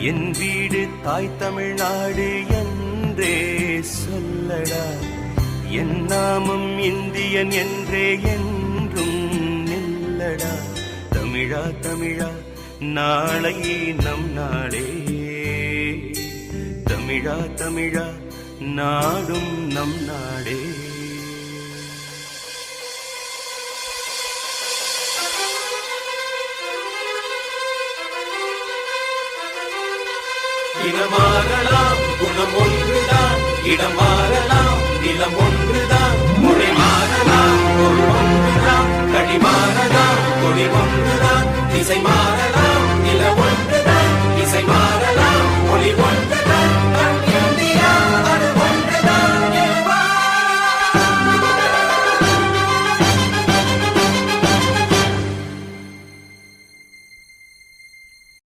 என் வீடு தாய் தமிழ்நாடு என்றே சொல்லடா, என் நாமம் இந்தியன் என்றே என்றும் நில்லடா. தமிழா தமிழா நாளை நம் நாளே, தமிழா தமிழா நாடும் நம் நாடே. இனமாறலாம் குணம் ஒன்றுதான், இடம் மாறலாம் நிலம் ஒன்றுதான், மொழி மாறலாம் பொருள் ஒன்றுதான், கடி மாறலாம் கொடி ஒன்றுதான், திசை மாறலாம்